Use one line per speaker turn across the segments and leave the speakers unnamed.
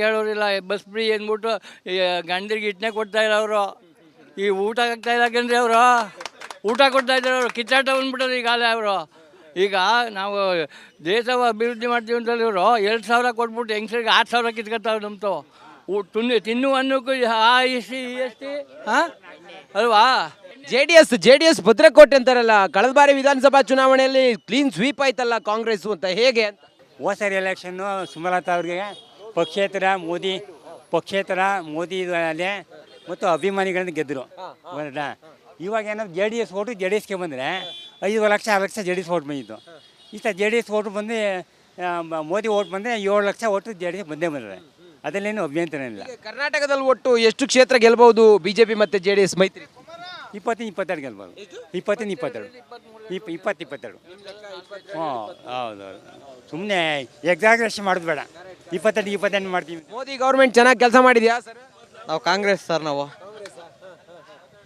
ಕೇಳೋರಿಲ್ಲ bus free ಅಂದ್ಬಿಟ್ಟು ಗಂಡರಿಗೆ ಇಟ್ಟನೆ ಕೊಡ್ತಾ ಇಲ್ಲ ಅವರು. ಈ ಊಟ ಆಗ್ತಾ ಇಲ್ಲ ಯಾಕಂದ್ರೆ ಅವರು ಊಟ ಕೊಡ್ತಾ ಇದ್ದಾರೆ. ಅವರು ಕಿತ್ತಾಟ ಬಂದ್ಬಿಟ್ಟರು ಈಗಾಗಲೇ ಅವರು. ಈಗ ನಾವು ದೇಶವ ಅಭಿವೃದ್ಧಿ ಮಾಡ್ತೀವಿ ಅಂತೇಳಿ ಇವರು 2,000 ಕೊಟ್ಬಿಟ್ಟು ಹೆಂಗಸರಿಗೆ 6,000 ಕಿತ್ಕೊತಾವೆ ನಮ್ತು. ತಿನ್ನುವ ಅನ್ನಕ್ಕೂ ಎಸ್ ಟಿ ಹಾಂ ಅಲ್ವಾ.
ಜೆಡಿಎಸ್ ಭದ್ರಕೋಟೆ ಅಂತಾರಲ್ಲ, ಕಳೆದ ಬಾರಿ ವಿಧಾನಸಭಾ ಚುನಾವಣೆಯಲ್ಲಿ ಕ್ಲೀನ್ ಸ್ವೀಪ್ ಆಯ್ತಲ್ಲ ಕಾಂಗ್ರೆಸ್ ಅಂತ, ಹೇಗೆ ಅಂತ?
ಹೋದ ಸರಿ ಎಲೆಕ್ಷನ್ನು ಸುಮಲತಾ ಅವ್ರಿಗೆ ಪಕ್ಷೇತರ ಮೋದಿ ಅಲ್ಲೇ ಮತ್ತು ಅಭಿಮಾನಿಗಳಿಂದ ಗೆದ್ದರು. ಇವಾಗ ಏನೋ JDS ಓಟು JDSಗೆ ಬಂದರೆ 5 ಲಕ್ಷ 6 ಲಕ್ಷ JDS ಓಟ್ ಬಂದಿತ್ತು. ಈ ಸಲ JDS ಓಟು ಬಂದು ಮೋದಿ ಓಟ್ ಬಂದರೆ 7 ಲಕ್ಷ ಓಟು JDS ಬಂದೇ ಬಂದಿದೆ. ಅದರಲ್ಲೇನು ಅಭ್ಯಂತರ ಇಲ್ಲ.
ಕರ್ನಾಟಕದಲ್ಲಿ ಒಟ್ಟು ಎಷ್ಟು ಕ್ಷೇತ್ರ ಗೆಲ್ಬಹುದು ಬಿಜೆಪಿ ಮತ್ತೆ JDS ಮೈತ್ರಿ?
22 ಗೆಲ್ಬೋದು. 22 ಹ್ಞೂ ಹೌದು. ಸುಮ್ಮನೆ ಎಕ್ಸಾಗ್ರೇಷನ್ ಮಾಡೋದು ಬೇಡ. 22 ಮಾಡ್ತೀವಿ.
ಮೋದಿ ಗೌರ್ಮೆಂಟ್ ಚೆನ್ನಾಗಿ ಕೆಲಸ ಮಾಡಿದ್ಯಾ ಸರ್?
ನಾವು ಕಾಂಗ್ರೆಸ್ ಸರ್. ನಾವು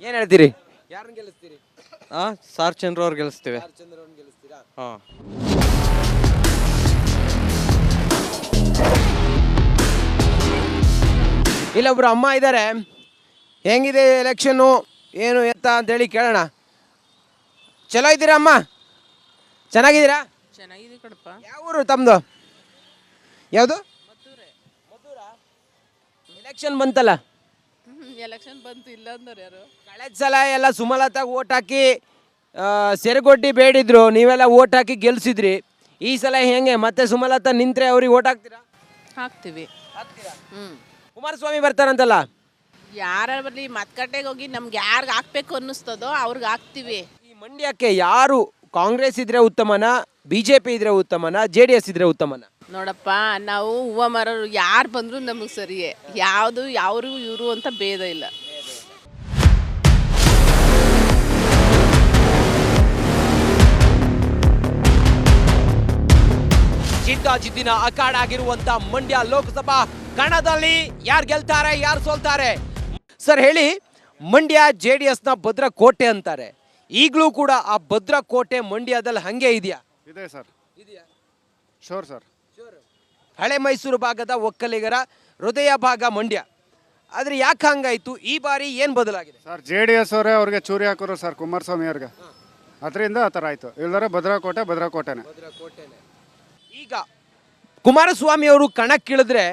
ಏನು ಹೇಳ್ತೀರಿ? ಯಾರನ್ನ ಗೆಲ್ಲಿಸ್ತೀರಿ?
ಸಾರ್ ಚಂದ್ರ ಅವ್ರು ಗೆಲ್ಲಿಸ್ತೀವಿ. ಹಾಂ.
ಇಲ್ಲೊಬ್ರು ಅಮ್ಮ ಇದ್ದಾರೆ. ಹೆಂಗಿದೆ ಎಲೆಕ್ಷನ್ನು ಏನು ಎತ್ತ ಅಂತೇಳಿ ಕೇಳೋಣ. ಚಲೋ ಇದ್ದೀರಾ ಅಮ್ಮ? ಚೆನ್ನಾಗಿದ್ದೀರಾ?
ಚೆನ್ನಾಗಿದೆ ಕಡಪ್ಪ.
ಯಾವ ಊರು ತಮ್ಮದು? ಯಾವುದು? ಎಲೆಕ್ಷನ್ ಬಂತಲ್ಲ?
ಎಲೆಕ್ಷನ್ ಬಂತು, ಇಲ್ಲ ಅಂದ್ರೆ ಯಾರು?
ಕಳೆದ ಸಲ ಎಲ್ಲ ಸುಮಲತಾಗ ಓಟ್ ಹಾಕಿ ಸೆರಗೊಡ್ಡಿ ಬೇಡಿದ್ರು, ನೀವೆಲ್ಲ ಓಟ್ ಹಾಕಿ ಗೆಲ್ಸಿದ್ರಿ. ಈ ಸಲ ಹೆಂಗೆ ಮತ್ತೆ ಸುಮಲತಾ ನಿಂತ್ರೆ ಅವ್ರಿಗೆ ಓಟ್ ಹಾಕ್ತೀರಾ?
ಹಾಕ್ತೀವಿ.
ಕುಮಾರಸ್ವಾಮಿ ಬರ್ತಾರಂತಲ್ಲ?
ಯಾರ ಬರಲಿ ಮತಗಟ್ಟೆಗೆ ಹೋಗಿ ನಮ್ಗೆ ಯಾರಿಗೆ ಹಾಕ್ಬೇಕು ಅನ್ನಿಸ್ತದೋ ಅವ್ರಿಗೆ ಹಾಕ್ತೀವಿ.
ಈ ಮಂಡ್ಯಕ್ಕೆ ಯಾರು ಕಾಂಗ್ರೆಸ್ ಇದ್ರೆ ಉತ್ತಮನ, ಬಿಜೆಪಿ ಇದ್ರೆ ಉತ್ತಮನ, JDS ಇದ್ರೆ ಉತ್ತಮನ?
ನೋಡಪ್ಪ, ನಾವು ಹೂವು ಮಾರೋರು ಯಾರು ಬಂದರೂ ನಮಗೆ ಸರಿಯೇ. ಯಾವುದು ಯಾರು ಇವರು ಅಂತ ಭೇದ ಇಲ್ಲ.
ಜಿದ್ದಾಜಿದ್ದಿನ ಅಖಾಡ ಆಗಿರುವಂತ ಮಂಡ್ಯ ಲೋಕಸಭಾ ಕಣದಲ್ಲಿ ಯಾರು ಗೆಲ್ತಾರೆ, ಯಾರು ಸೋಲ್ತಾರೆ? ಸರ್ ಹೇಳಿ, ಮಂಡ್ಯ JDSನ ಭದ್ರಕೋಟೆ ಅಂತಾರೆ. ಈಗಲೂ ಕೂಡ ಆ ಭದ್ರಕೋಟೆ ಮಂಡ್ಯದಲ್ಲಿ ಹಂಗೆ ಇದೆಯಾ?
ಇದೆ ಸರ್. ಇದೆಯಾ? Sure sir.
ಹಳೆ ಮೈಸೂರು ಭಾಗದ ಒಕ್ಕಲಿಗರ ಹೃದಯ ಭಾಗ ಮಂಡ್ಯ. ಆದ್ರೆ ಯಾಕೆ ಹಂಗಾಯ್ತು? ಈ ಬಾರಿ ಏನು ಬದಲಾಗಿದೆ
ಸರ್? JDS ಅವರೇ ಅವ್ರಿಗೆ ಚೂರಿ ಹಾಕೋರು ಸರ್, ಕುಮಾರಸ್ವಾಮಿ ಅವ್ರಿಗೆ. ಅದರಿಂದ ಆ ಥರ ಆಯಿತು. ಇಲ್ಲದ್ರೆ ಭದ್ರಕೋಟೆನೇ.
ಈಗ ಕುಮಾರಸ್ವಾಮಿ ಅವರು ಕಣಕ್ಕಿಳಿದ್ರೆ,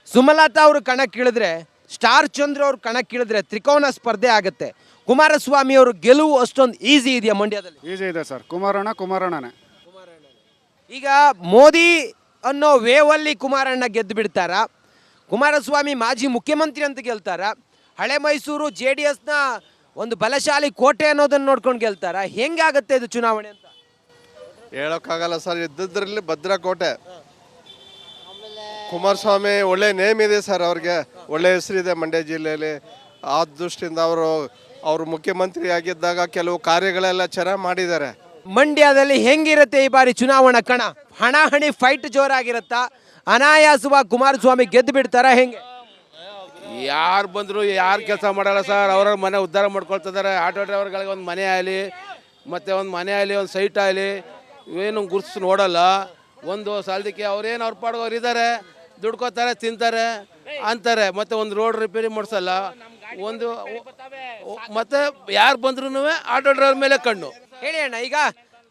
ಸುಮಲತಾ ಅವರು ಕಣಕ್ಕಿಳಿದ್ರೆ, ಸ್ಟಾರ್ ಚಂದ್ರ ಅವರು ಕಣಕ್ಕಿಳಿದ್ರೆ ತ್ರಿಕೋನ ಸ್ಪರ್ಧೆ ಆಗುತ್ತೆ. ಕುಮಾರಸ್ವಾಮಿ ಅವರು ಗೆಲುವು ಅಷ್ಟೊಂದು ಈಸಿ ಇದೆಯಾ ಮಂಡ್ಯದಲ್ಲಿ?
ಈಸಿ ಇದೆ ಸರ್. ಕುಮಾರಣ್ಣನೇ.
ಈಗ ಮೋದಿ ಅನ್ನೋ ವೇವಲ್ಲಿ ಕುಮಾರಣ್ಣ ಗೆದ್ದು ಬಿಡ್ತಾರ? ಕುಮಾರಸ್ವಾಮಿ ಮಾಜಿ ಮುಖ್ಯಮಂತ್ರಿ ಅಂತ ಗೆಲ್ತಾರ? ಹಳೆ ಮೈಸೂರು JDSನ ಒಂದು ಬಲಶಾಲಿ ಕೋಟೆ ಅನ್ನೋದನ್ನ ನೋಡ್ಕೊಂಡು ಗೆಲ್ತಾರ? ಹೆಂಗಾಗತ್ತೆ ಇದು ಚುನಾವಣೆ ಅಂತ
ಹೇಳೋಕ್ಕಾಗಲ್ಲ ಸರ್. ಇದ್ದಿದ್ರಲ್ಲಿ ಭದ್ರಕೋಟೆ. ಕುಮಾರಸ್ವಾಮಿ ಒಳ್ಳೆ ನೇಮ್ ಇದೆ ಸರ್, ಅವ್ರಿಗೆ ಒಳ್ಳೆ ಹೆಸರಿದೆ ಮಂಡ್ಯ ಜಿಲ್ಲೆಯಲ್ಲಿ. ಆ ದೃಷ್ಟಿಯಿಂದ ಅವರು ಮುಖ್ಯಮಂತ್ರಿ ಆಗಿದ್ದಾಗ ಕೆಲವು ಕಾರ್ಯಗಳೆಲ್ಲ ಚೆನ್ನಾಗಿ ಮಾಡಿದ್ದಾರೆ.
ಮಂಡ್ಯದಲ್ಲಿ ಹೆಂಗಿರುತ್ತೆ ಈ ಬಾರಿ ಚುನಾವಣಾ ಕಣ? ಹಣಾಹಣಿ ಫೈಟ್ ಜೋರಾಗಿರುತ್ತಾ? ಅನಾಯಾಸವಾಗಿ ಕುಮಾರಸ್ವಾಮಿ ಗೆದ್ದು ಬಿಡ್ತಾರ? ಹೆಂಗೆ?
ಯಾರು ಬಂದರು ಯಾರು ಕೆಲಸ ಮಾಡಲ್ಲ ಸರ್. ಅವ್ರವ್ರ ಮನೆ ಉದ್ಧಾರ ಮಾಡ್ಕೊಳ್ತಿದ್ದಾರೆ. ಆಟೋ ಡ್ರೈವರ್ಗಳಿಗೆ ಒಂದು ಮನೆ ಆಗಲಿ, ಮತ್ತು ಒಂದು ಮನೆ ಆಗಲಿ, ಒಂದು ಸೈಟ್ ಆಗಲಿ, ಇವೇನು ಗುರುತಿಸಿ ನೋಡಲ್ಲ. ಒಂದು ಸಾಲದಕ್ಕೆ ಅವ್ರೇನು ಅವ್ರ ಪಾಡ್ಗೋರು ಇದ್ದಾರೆ, ದುಡ್ಕೋತಾರೆ, ತಿಂತಾರೆ ಅಂತಾರೆ. ಮತ್ತು ಒಂದು ರೋಡ್ ರಿಪೇರಿ ಮಾಡಿಸಲ್ಲ. ಒಂದು ಮತ್ತು ಯಾರು ಬಂದ್ರೂ ಆಟೋ ಡ್ರೈವರ್ ಮೇಲೆ ಕಣ್ಣು.
ಹೇಳಿ ಅಣ್ಣ, ಈಗ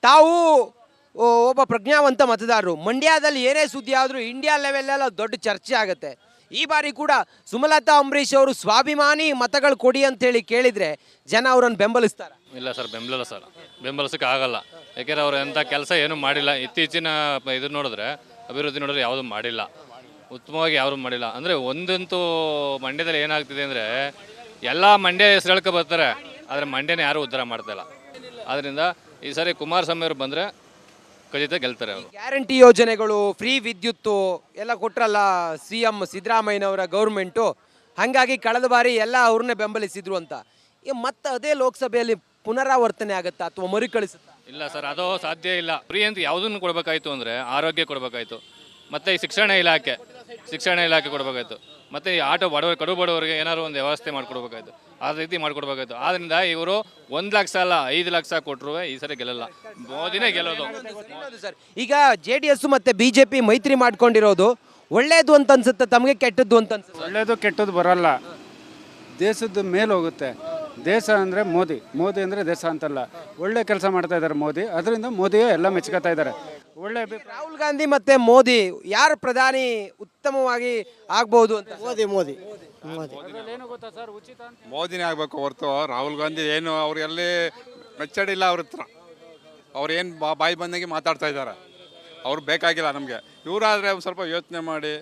ತಾವು ಒಬ್ಬ ಪ್ರಜ್ಞಾವಂತ ಮತದಾರರು. ಮಂಡ್ಯದಲ್ಲಿ ಏನೇ ಸುದ್ದಿ ಆದರೂ ಇಂಡಿಯಾ ಲೆವೆಲ್ಲೆಲ್ಲ ದೊಡ್ಡ ಚರ್ಚೆ ಆಗುತ್ತೆ. ಈ ಬಾರಿ ಕೂಡ ಸುಮಲತಾ ಅಂಬರೀಶ್ ಅವರು ಸ್ವಾಭಿಮಾನಿ ಮತಗಳು ಕೊಡಿ ಅಂತೇಳಿ ಕೇಳಿದರೆ ಜನ ಅವರನ್ನು ಬೆಂಬಲಿಸ್ತಾರೆ?
ಇಲ್ಲ ಸರ್, ಬೆಂಬಲಿಸೋಕೆ ಆಗಲ್ಲ. ಯಾಕೆಂದರೆ ಅವ್ರು ಎಂಥ ಕೆಲಸ ಏನೂ ಮಾಡಿಲ್ಲ. ಇತ್ತೀಚಿನ ಇದು ನೋಡಿದ್ರೆ, ಅಭಿವೃದ್ಧಿ ನೋಡಿದ್ರೆ ಯಾವುದೂ ಮಾಡಿಲ್ಲ, ಉತ್ತಮವಾಗಿ ಯಾರೂ ಮಾಡಿಲ್ಲ. ಅಂದರೆ ಒಂದಂತೂ ಮಂಡ್ಯದಲ್ಲಿ ಏನಾಗ್ತಿದೆ ಅಂದರೆ, ಎಲ್ಲ ಮಂಡ್ಯ ಹೆಸರು ಹೇಳ್ಕೊ ಬರ್ತಾರೆ, ಆದರೆ ಮಂಡ್ಯನ ಯಾರೂ ಉದ್ಧಾರ ಮಾಡ್ತಾಯಿಲ್ಲ. ಆದ್ದರಿಂದ ಈ ಸಾರಿ ಕುಮಾರಸ್ವಾಮಿ ಅವರು ಬಂದರೆ ಖಚಿತ ಗೆಲ್ತಾರೆ ಅವರು.
ಗ್ಯಾರಂಟಿ ಯೋಜನೆಗಳು, ಫ್ರೀ ವಿದ್ಯುತ್ತು ಎಲ್ಲ ಕೊಟ್ರಲ್ಲ CM ಸಿದ್ದರಾಮಯ್ಯನವರ ಗೌರ್ಮೆಂಟು. ಹಾಗಾಗಿ ಕಳೆದ ಬಾರಿ ಎಲ್ಲ ಅವ್ರನ್ನೇ ಬೆಂಬಲಿಸಿದ್ರು ಅಂತ. ಈಗ ಮತ್ತೆ ಅದೇ ಲೋಕಸಭೆಯಲ್ಲಿ ಪುನರಾವರ್ತನೆ ಆಗುತ್ತಾ ಅಥವಾ ಮರುಕಳಿಸುತ್ತಾ?
ಇಲ್ಲ ಸರ್, ಅದು ಸಾಧ್ಯ ಇಲ್ಲ. ಫ್ರೀ ಅಂತ ಯಾವುದನ್ನು ಕೊಡಬೇಕಾಯ್ತು ಅಂದರೆ ಆರೋಗ್ಯ ಕೊಡಬೇಕಾಯ್ತು, ಮತ್ತು ಈ ಶಿಕ್ಷಣ ಇಲಾಖೆ ಶಿಕ್ಷಣ ಇಲಾಖೆ ಕೊಡಬೇಕಾಯ್ತು. ಮತ್ತು ಈ ಆಟೋ ಕಡು ಬಡವರಿಗೆ ಏನಾದ್ರು ಒಂದು ವ್ಯವಸ್ಥೆ ಮಾಡಿಕೊಡ್ಬೇಕಾಯ್ತು. ಆ ರೀತಿ ಮಾಡಿಕೊಡ್ಬೇಕಾಯ್ತು. ಆದ್ದರಿಂದ ಇವರು 1 ಲಕ್ಷ ಅಲ್ಲ 5 ಲಕ್ಷ ಕೊಟ್ಟರು ಈ ಸರಿ ಗೆಲ್ಲಲ್ಲ, ಮೋದಿನೇ ಗೆಲ್ಲೋದು.
ಸರ್, ಈಗ JDS ಮತ್ತೆ BJP ಮೈತ್ರಿ ಮಾಡ್ಕೊಂಡಿರೋದು ಒಳ್ಳೇದು ಅಂತ ಅನ್ಸುತ್ತೆ ತಮಗೆ, ಕೆಟ್ಟದ್ದು ಅಂತ ಅನ್ಸುತ್ತೆ?
ಒಳ್ಳೇದು ಕೆಟ್ಟದ್ದು ಬರಲ್ಲ, ದೇಶದ ಮೇಲೆ ಹೋಗುತ್ತೆ. ದೇಶ ಅಂದರೆ ಮೋದಿ, ಮೋದಿ ಅಂದರೆ ದೇಶ ಅಂತಲ್ಲ. ಒಳ್ಳೆ ಕೆಲಸ ಮಾಡ್ತಾ ಇದ್ದಾರೆ ಮೋದಿ, ಅದರಿಂದ ಮೋದಿಯೇ ಎಲ್ಲ ಮೆಚ್ಕೋತಾ ಇದ್ದಾರೆ. ಒಳ್ಳೆ
ರಾಹುಲ್ ಗಾಂಧಿ ಮತ್ತೆ ಮೋದಿ ಯಾರು ಪ್ರಧಾನಿ ಉತ್ತಮವಾಗಿ ಆಗ್ಬಹುದು ಅಂತ?
ಮೋದಿನೇ ಆಗಬೇಕು ಹೊರತು ರಾಹುಲ್ ಗಾಂಧಿ ಏನು ಅವ್ರಿಗೆಲ್ಲಿ ಮೆಚ್ಚಡಿಲ್ಲ ಅವ್ರ ಹತ್ರ. ಅವ್ರೇನು ಬಾಯಿ ಬಂದಂಗೆ ಮಾತಾಡ್ತಾ ಇದ್ದಾರೆ. ಅವ್ರು ಬೇಕಾಗಿಲ್ಲ ನಮಗೆ. ಇವರಾದರೆ ಒಂದು ಸ್ವಲ್ಪ ಯೋಚನೆ ಮಾಡಿ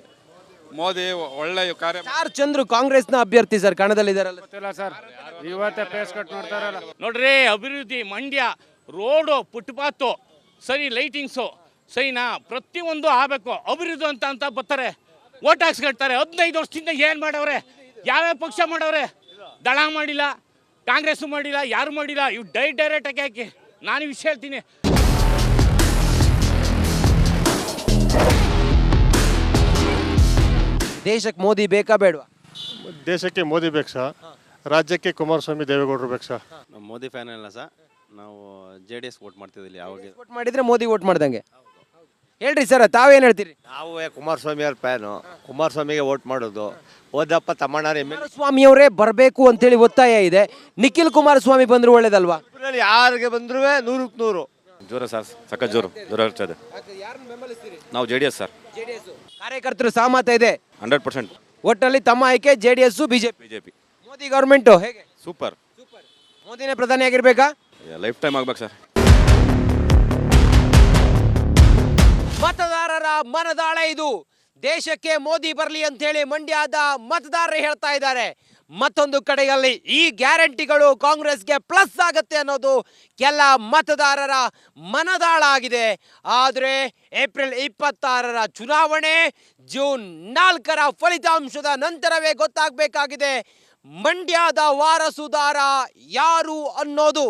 ಮೋದಿ ಒಳ್ಳೆ ಕಾರ್ಯ.
ಆರ್ ಚಂದ್ರು ಕಾಂಗ್ರೆಸ್ನ ಅಭ್ಯರ್ಥಿ ಸರ್, ಕಣದಲ್ಲಿದ್ದಾರಲ್ಲ.
ಗೊತ್ತಿಲ್ಲ ಸರ್, ಇವತ್ತೇ ಪೇಸ್ ಕಟ್ ನೋಡ್ತಾರಲ್ಲ.
ನೋಡ್ರಿ, ಅಭಿವೃದ್ಧಿ ಮಂಡ್ಯ ರೋಡು, ಫುಟ್ಪಾತು ಸರಿ, ಲೈಟಿಂಗ್ಸು ಸರಿನಾ, ಪ್ರತಿಯೊಂದು ಆಗಬೇಕು. ಅಭಿವೃದ್ಧಿ ಅಂತ ಬರ್ತಾರೆ, ಓಟ್ ಹಾಕ್ಸ್ಕೊಳ್ತಾರೆ. 15 ವರ್ಷದಿಂದ ಏನು ಮಾಡವ್ರೆ? ಯಾವ್ಯಾವ ಪಕ್ಷ ಮಾಡವ್ರೆ? ದಳ ಮಾಡಿಲ್ಲ, ಕಾಂಗ್ರೆಸ್ಸು ಮಾಡಿಲ್ಲ, ಯಾರು ಮಾಡಿಲ್ಲ. ಇವು ಡೈರೆಕ್ಟಾಗಿ ಹಾಕಿ ನಾನು ವಿಷಯ ಹೇಳ್ತೀನಿ.
ದೇಶಕ್ಕೆ ಮೋದಿ ಬೇಕಾ ಬೇಡವಾ?
ದೇಶಕ್ಕೆ ಮೋದಿ ಬೇಕು ಸರ್, ರಾಜ್ಯಕ್ಕೆ ಕುಮಾರಸ್ವಾಮಿ ದೇವೇಗೌಡರು ಬೇಕು ಸರ್.
ನಾವು ಮೋದಿ ಫ್ಯಾನ್ ಅಲ್ಲ ಸರ್, ನಾವು JDS ವೋಟ್ ಮಾಡ್ತಿದ್ದಿಲ್ಲ. ಯಾವಾಗ
ವೋಟ್ ಮಾಡಿದ್ರೆ ಮೋದಿ ವೋಟ್ ಮಾಡ್ದಂಗೆ. ಹೇಳ್ರಿ ಸರ್, ತಾವೇನು ಹೇಳ್ತೀರಿ?
ನಾವು ಕುಮಾರಸ್ವಾಮಿ ಅವ್ರ ಫ್ಯಾನು, ಕುಮಾರಸ್ವಾಮಿಗೆ ವೋಟ್ ಮಾಡೋದು. ಓದಪ್ಪ ತಮ್ಮಣ್ಣ
ಕುಮಾರಸ್ವಾಮಿ ಅವರೇ ಬರಬೇಕು ಅಂತೇಳಿ ಒತ್ತಾಯ ಇದೆ. ನಿಖಿಲ್ ಕುಮಾರಸ್ವಾಮಿ ಬಂದ್ರು ಒಳ್ಳೇದಲ್ವಾ?
ಯಾರಿಗೆ ಬಂದ್ರು 100ಕ್ಕೆ 100 ಜೋರ ಸರ್, ಸಖತ್ ಜೋರು ಇರ್ತದೆ. ನಾವು JDS ಸರ್.
ಕಾರ್ಯಕರ್ತರು ಸಹಮತ ಇದೆ
100%.
ಒಟ್ಟಲ್ಲಿ ತಮ್ಮ ಆಯ್ಕೆ JDS BJP. ಮೋದಿ ಗವರ್ಮೆಂಟ್ ಹೇಗೆ?
ಸೂಪರ್.
ಮೋದಿನೇ ಪ್ರಧಾನಿ ಆಗಿರ್ಬೇಕಾ?
ಲೈಫ್ ಟೈಮ್ ಆಗ್ಬೇಕು ಸರ್.
ಮತದಾರರ ಮನದಾಳ ಇದು. ದೇಶಕ್ಕೆ ಮೋದಿ ಬರಲಿ ಅಂತ ಹೇಳಿ ಮಂಡ್ಯದ ಮತದಾರರು ಹೇಳ್ತಾ ಇದ್ದಾರೆ. ಮತ್ತೊಂದು ಕಡೆಯಲ್ಲಿ ಈ ಗ್ಯಾರಂಟಿಗಳು ಕಾಂಗ್ರೆಸ್ಗೆ ಪ್ಲಸ್ ಆಗುತ್ತೆ ಅನ್ನೋದು ಕೆಲ ಮತದಾರರ ಮನದಾಳ ಆಗಿದೆ. ಆದರೆ ಏಪ್ರಿಲ್ 26ರ ಚುನಾವಣೆ, ಜೂನ್ 4ರ ಫಲಿತಾಂಶದ ನಂತರವೇ ಗೊತ್ತಾಗಬೇಕಾಗಿದೆ ಮಂಡ್ಯದ ವಾರಸುದಾರ ಯಾರು ಅನ್ನೋದು.